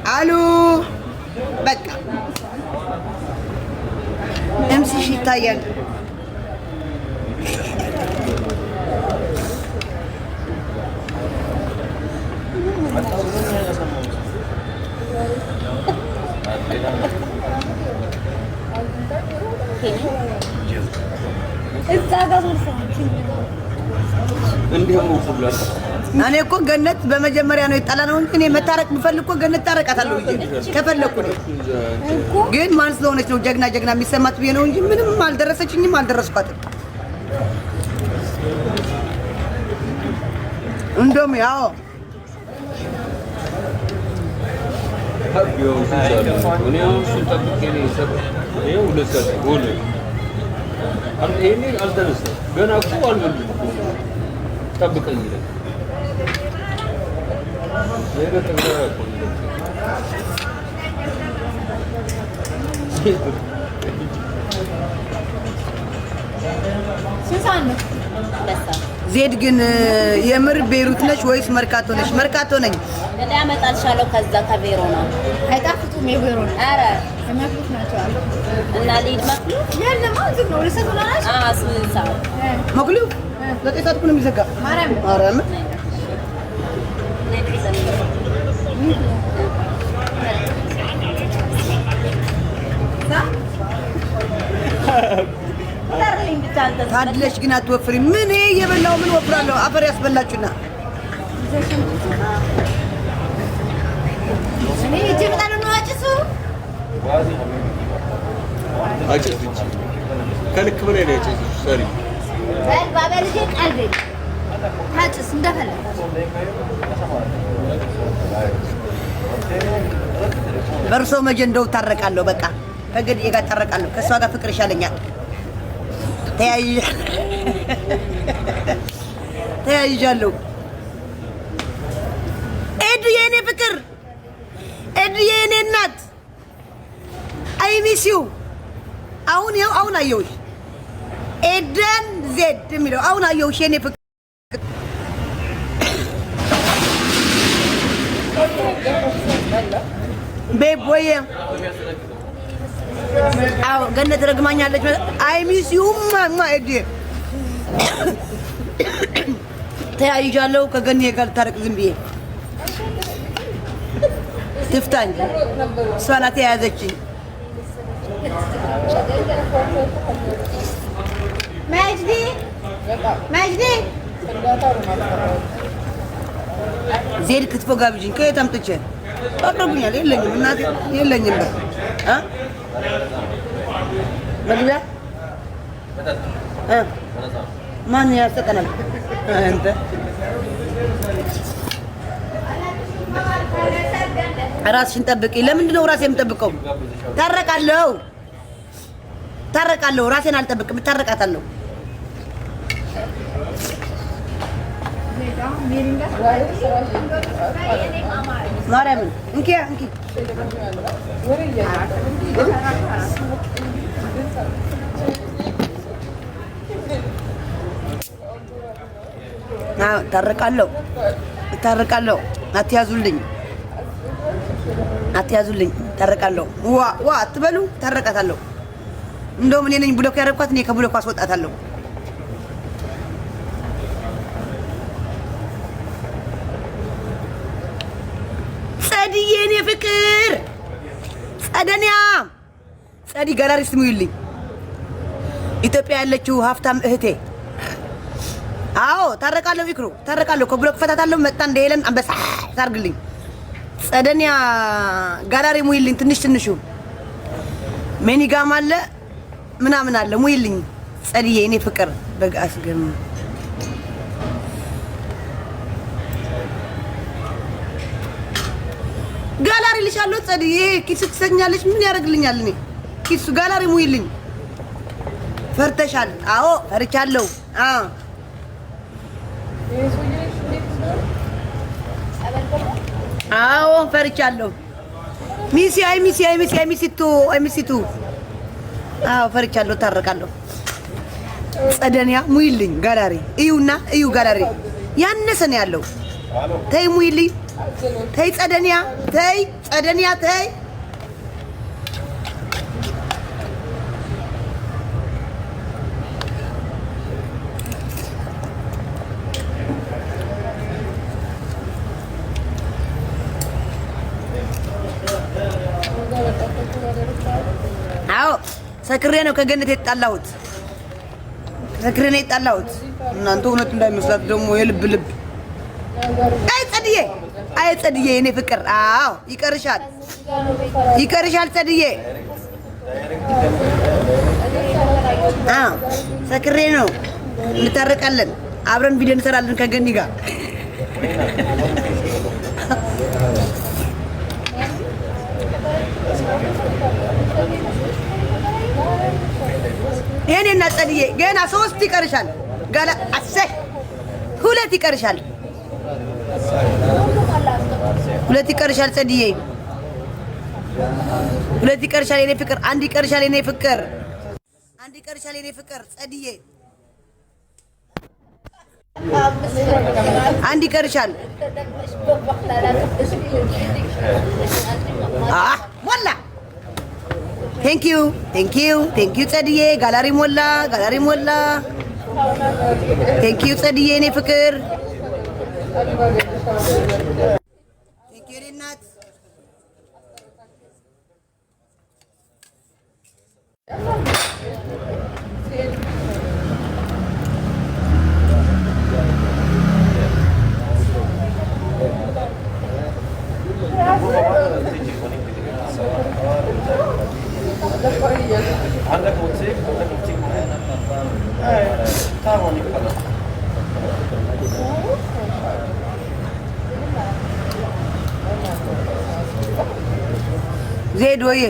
አሉ በቃ እምሲሽ ይታያል። እኔ እኮ ገነት በመጀመሪያ ነው የጣላነው እንጂ እኔ መታረቅ ብፈልግ እኮ ገነት ታረቃታለሁ እንጂ ከፈለኩ ነው። ግን ማን ስለሆነች ነው ጀግና ጀግና የሚሰማት ብዬ ነው እንጂ ምንም አልደረሰችኝም፣ አልደረስኳትም። እንደውም ያው ጠብቀኝ ይላል። ዜድ ግን የምር ቤሩት ነሽ ወይስ መርካቶ ነሽ? መርካቶ ነኝ። እኔ አመጣልሻለሁ ከዛ ከቤሮ ነው። አይጣፍጡም የቤሮ ነው። ኧረ መክሉት ናቸው አሉ እና ሊድ መክሉት የለም አዝም ነው ለሰቶናሽ አስንሳው መክሉት ለጤታት ኩንም ይዘጋ ማርያም ማርያም ታድለሽ ግን አትወፍሪ። ምን እየበላው ምን ወፍራለሁ? አፈር ያስበላችሁና እኔ እጅምጣሉ ነው አጭሱ አጭሱ ከልክ በላይ ነው አጭሱ ሰሪ ባበልሽ ቀልብ አጭስ እንደፈለግ በርሶ መጀንደው ታረቃለሁ። በቃ ከገድዬ ጋር ታረቃለሁ። ከሷ ጋር ፍቅር ይሻለኛል። ተያይዣለሁ። ኤዱ የኔ ፍቅር፣ ኤዱ የኔ እናት አይ ሚስ ዩ። አሁን ይኸው አሁን አየሁሽ ኤደን ዜድ የሚለው አሁን አየሁሽ የኔ ፍቅር። ቤብ ወይ አዎ ገነት ረግማኛለች። አይ ሚስ ዩ ማማ ኤዲ ተያይዣለሁ። ከገኔ ጋር ታረቅ ዝም ብዬ ትፍታኝ። እሷ ናት የያዘችኝ። ማጅዲ ማጅዲ ዜድ ክትፎ ጋብዥኝ። ከየት አምጥቼ አቅርቡኛል? የለኝም እናቴ የለኝም። መግቢያ ማን ያሰጠናል? አንተ ራስሽን ጠብቂ። ለምንድን ነው ራሴን የምጠብቀው? ታረቃለሁ ታረቃለሁ። ራሴን አልጠብቅም፣ ታረቃታለሁ። ማርያምን እንኪ እንኪ ታረቃለሁ ታረቃለሁ። አትያዙልኝ አትያዙልኝ። ታረቃለሁ። ዋ አትበሉ። ታረቃታለሁ። እንደውም እኔ ነኝ ብሎክ ያደረኳት። እኔ ከብሎክ አስወጣታለሁ። ጸድዬ የኔ ፍቅር ጸደኒያ ጸዲ ጋላሪ ስሙይልኝ። ኢትዮጵያ ያለችው ሀብታም እህቴ። አዎ ታረቃለሁ። ይክሩ ታረቃለሁ። ከብሎክ ፈታታለሁ። መጣ እንደ ሄለን አንበሳ ታርግልኝ። ጸደኒያ ጋላሪ ሙይልኝ። ትንሽ ትንሹ ሜኒጋም አለ ምናምን አለ ሙይልኝ። ጸድዬ የኔ ፍቅር በጋስገም ጋላሪ ልሻለሁ። ጸድዬ ኪስ ትሰኛለች። ምን ያደርግልኛል? እኔ ኪሱ ጋላሪ ሙይልኝ። ፈርተሻል? አዎ ፈርቻለሁ። አዎ ፈርቻለሁ። ሚሲ አይ ሚሲ አይ ሚሲ አይ ሚሲ ቱ አይ ሚሲ ቱ አዎ ፈርቻለሁ። ታረቃለሁ። ጸደኒያ ሙይልኝ ጋላሪ እዩና እዩ ጋላሪ ያነሰ ነው ያለው። ተይ ሙይልኝ ተይ ጸደኒያ ተይ ጸደኒያ ተይ አዎ ሰክሬ ነው ከገነት የጣላሁት ሰክሬ ነው የጣላሁት እናንተ እውነት እንዳይመስላት ደግሞ የልብ ልብ አይ ጸድዬ የኔ ፍቅር አዎ ይቀርሻል ጸድዬ አዎ ሰክሬ ነው እንታረቃለን አብረን ቪዲዮ እንሰራለን ከገኒ ጋር የኔ እና ጸድዬ ገና 3 ይቀርሻል ጋላ አሰይ 2 ይቀርሻል 2 ይቀርሻል ጸድዬ 2 ይቀርሻል የኔ ፍቅር 1 ይቀርሻል የኔ ፍቅር 1 ይቀርሻል የኔ ፍቅር ጸድዬ 1 ይቀርሻል ሞላ ቴንክ ዩ ጸድዬ ጋላሪ ሞላ ቴንክ ዩ ጸድዬ የኔ ፍቅር ቴንክ ዩ እናት ዜድ ወይ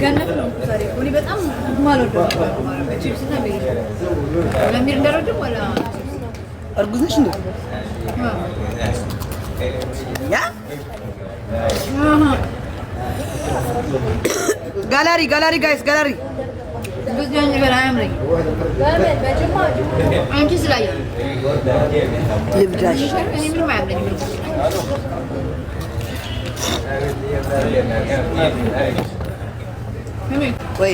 ገነት ነው ዛሬ እኔ በጣም ማለት ነው ቺፕስ እና ቤት ለሚር እንደረደ ወላ እርጉዝ ነሽ እንዴ ያ ጋላሪ ጋይስ ጋላሪ ብዙኛው ነገር አያምረኝ አንቺ ስላየ ልብዳሽ እኔ ምንም አያምረኝ ወይ